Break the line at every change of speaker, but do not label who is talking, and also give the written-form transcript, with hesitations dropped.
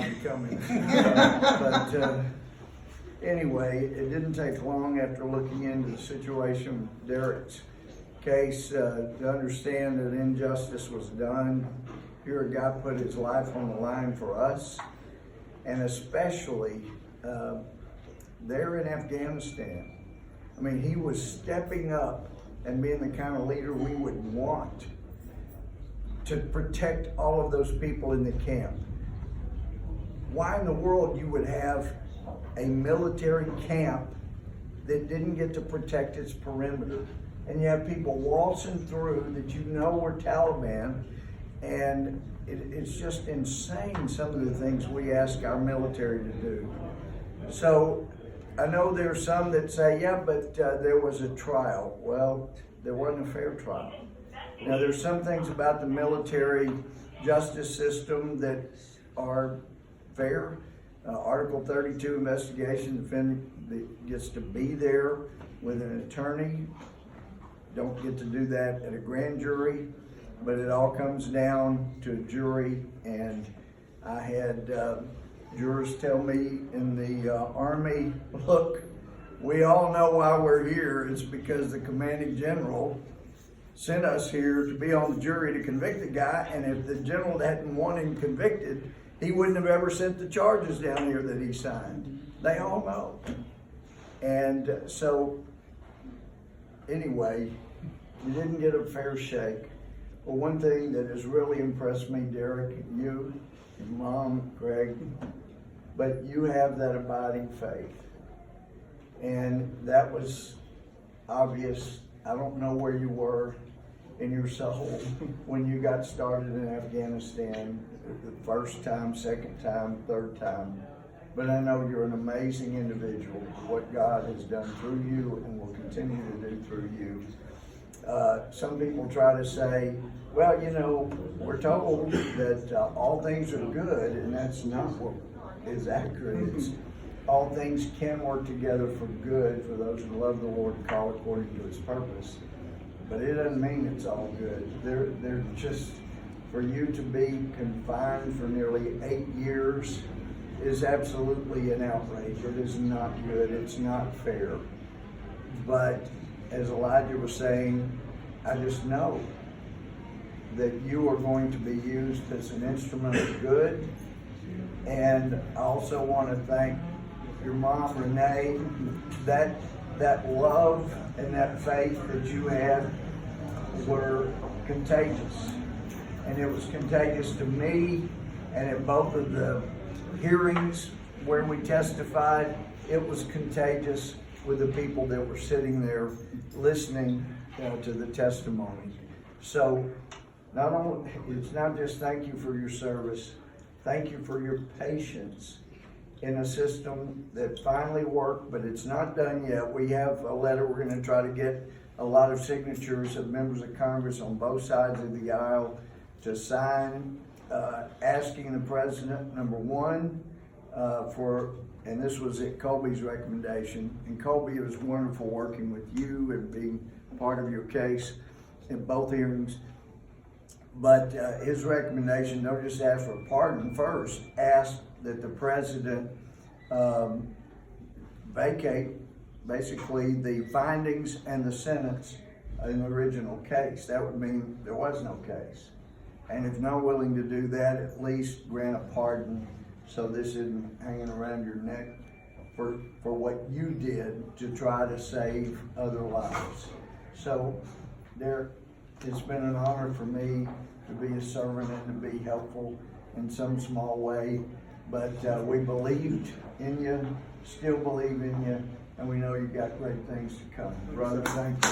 why you're coming. Anyway, it didn't take long after looking into the situation with Derrick's case to understand that injustice was done. Here a guy put his life on the line for us, and especially there in Afghanistan. I mean, he was stepping up and being the kind of leader we would want to protect all of those people in the camp. Why in the world you would have a military camp that didn't get to protect its perimeter, and you have people waltzing through that you know were Taliban, and it's just insane some of the things we ask our military to do. So I know there's some that say, yeah, but there was a trial. Well, there wasn't a fair trial. Now, there's some things about the military justice system that are fair. Article 32 investigation, the defendant gets to be there with an attorney. Don't get to do that at a grand jury, but it all comes down to a jury. And I had jurors tell me in the Army, look, we all know why we're here. It's because the commanding general sent us here to be on the jury to convict the guy, and if the general hadn't wanted him convicted, he wouldn't have ever sent the charges down here that he signed. They all know. And so, anyway, you didn't get a fair shake. But one thing that has really impressed me, Derrick, you, your mom, Greg, but you have that abiding faith. And that was obvious. I don't know where you were in your soul when you got started in Afghanistan, the first time, second time, third time. But I know you're an amazing individual, what God has done through you and will continue to do through you. Some people try to say, well, you know, we're told that all things are good, and that's not what is accurate. It's all things can work together for good for those who love the Lord and call according to his purpose. But it doesn't mean it's all good. They're just, for you to be confined for nearly 8 years is absolutely an outrage. It is not good. It's not fair. But as Elijah was saying, I just know that you are going to be used as an instrument of good. And I also want to thank your mom, Renee. That love and that faith that you had were contagious. And it was contagious to me, and at both of the hearings where we testified, it was contagious with the people that were sitting there listening to the testimony. So not only, it's not just thank you for your service, thank you for your patience in a system that finally worked, but it's not done yet. We have a letter we're going to try to get a lot of signatures of members of Congress on both sides of the aisle to sign, asking the president, number one, and this was at Colby's recommendation, and Colby, it was wonderful working with you and being part of your case in both hearings. But his recommendation, don't just ask for a pardon first, ask that the president vacate basically the findings and the sentence in the original case. That would mean there was no case. And if not willing to do that, at least grant a pardon so this isn't hanging around your neck for what you did to try to save other lives. So Derrick, it's been an honor for me to be a servant and to be helpful in some small way. But we believed in you, still believe in you, and we know you've got great things to come. Brother, thank you.